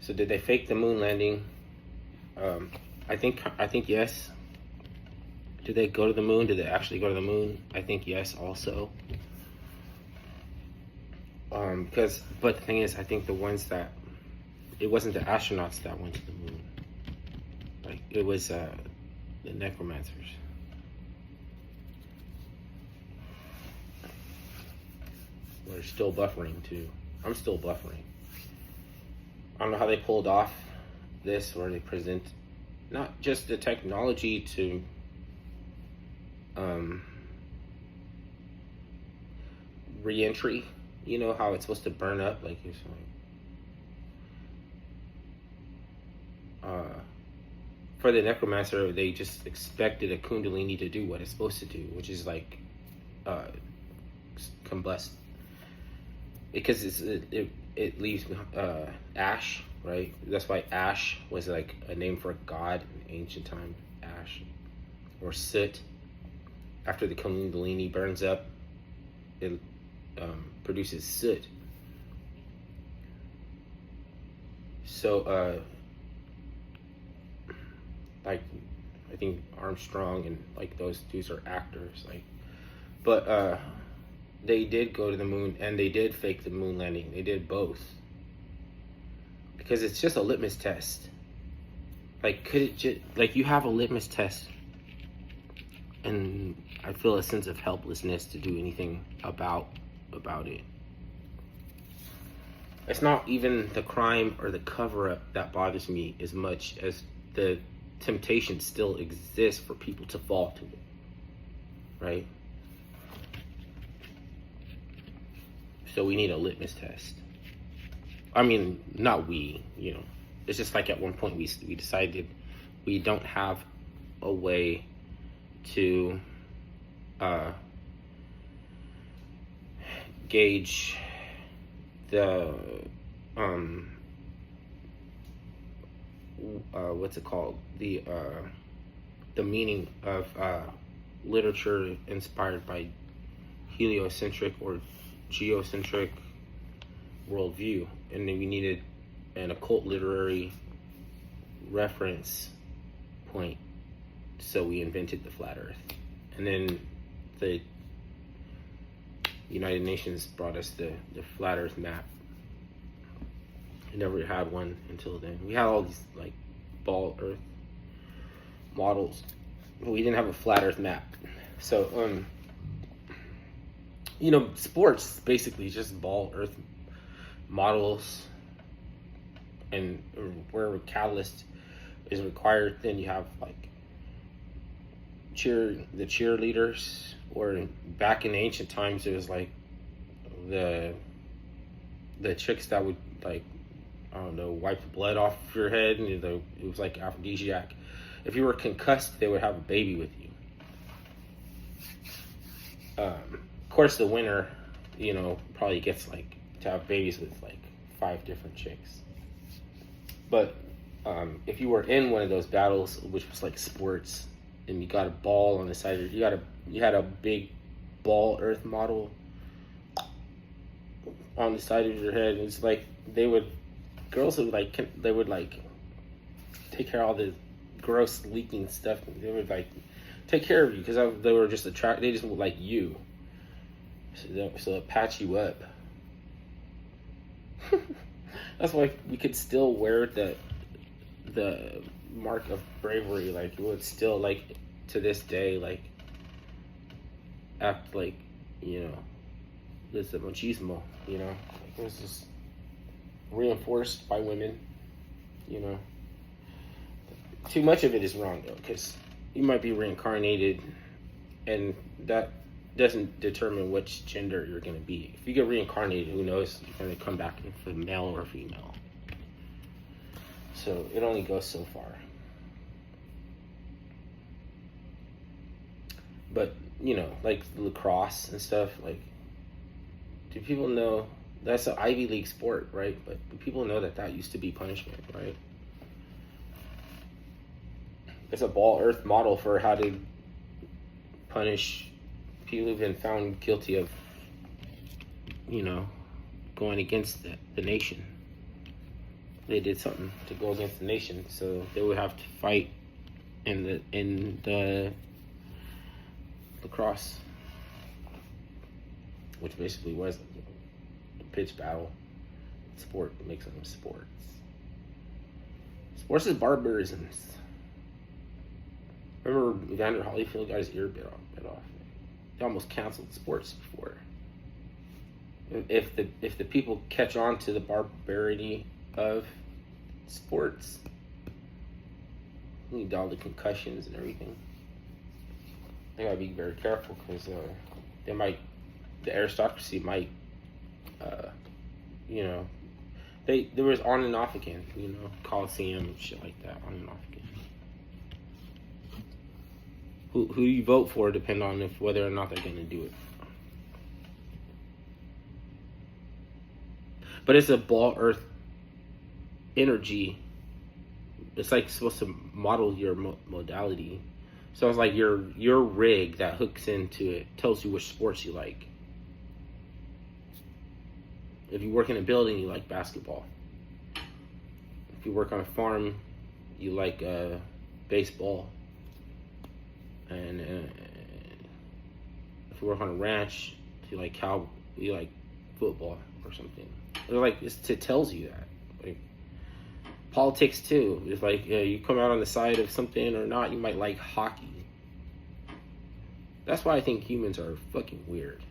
So did they fake the moon landing? I think yes. Did they go to the moon? Did they actually go to the moon? I think yes also. But the thing is, I think the ones that, it wasn't the astronauts that went to the moon. Like, it was the necromancers. We're still buffering too. I'm still buffering. I don't know how they pulled off this, where they present not just the technology to re-entry, you know how it's supposed to burn up, like it's like for the necromancer, they just expected a kundalini to do what it's supposed to do, which is like combust, because it leaves ash, right? That's why ash was like a name for a god in ancient time. Ash or soot. After the kundalini burns up, it produces soot. So like, I think Armstrong and like those dudes are actors, like, but they did go to the moon and they did fake the moon landing. They did both, because it's just a litmus test. Like, could it just, like, you have a litmus test, and I feel a sense of helplessness to do anything about it. It's not even the crime or the cover-up that bothers me as much as the temptation still exists for people to fall to it, right? So we need a litmus test. I mean, not we, you know. It's just like at one point we decided we don't have a way to gauge the what's it called, the meaning of literature inspired by heliocentric or geocentric worldview, and then we needed an occult literary reference point, so we invented the flat earth. And then the United Nations brought us the flat earth map. We never had one until then. We had all these like ball earth models, but we didn't have a flat earth map. So you know, sports basically just ball earth models, and where catalyst is required, then you have like the cheerleaders, or back in ancient times it was like the chicks that would, like, I don't know, wipe the blood off your head, and it was like aphrodisiac. If you were concussed, they would have a baby with you. Of course, the winner, you know, probably gets like to have babies with like 5 different chicks. But if you were in one of those battles, which was like sports, and you got a ball on the side of you had a big ball earth model on the side of your head, and it's like girls would like take care of all the gross leaking stuff. They would like take care of you because they were just they just like you, so it patch you up. That's why we could still wear the mark of bravery. Like, it would still, like, to this day, like, act like, you know, there's a machismo, you know, like, it was just reinforced by women, you know. Too much of it is wrong, though, because you might be reincarnated, and that doesn't determine which gender you're going to be. If you get reincarnated, who knows, you're going to come back for male or female. So it only goes so far. But, you know, like lacrosse and stuff, like, do people know that's an Ivy League sport, right? But do people know that used to be punishment, right? It's a ball earth model for how to punish people who've been found guilty of, you know, going against the nation. they did something to go against the nation, so they would have to fight in the lacrosse, which basically was a pitch battle sport, makes them sports. Sports is barbarism. Remember Evander Holyfield got his ear bit off. They almost canceled sports before. If the people catch on to the barbarity of sports, you need all the concussions and everything. They gotta be very careful because the aristocracy might, there was on and off again, Coliseum and shit like that, on and off again. Who you vote for depend on whether or not they're gonna do it. But it's a ball earth energy. It's like supposed to model your modality. So it's like your rig that hooks into it tells you which sports you like. If you work in a building, you like basketball. If you work on a farm, you like baseball. And if you work on a ranch, you like football or something. It tells you that. Like politics too. It's like you come out on the side of something or not. You might like hockey. That's why I think humans are fucking weird.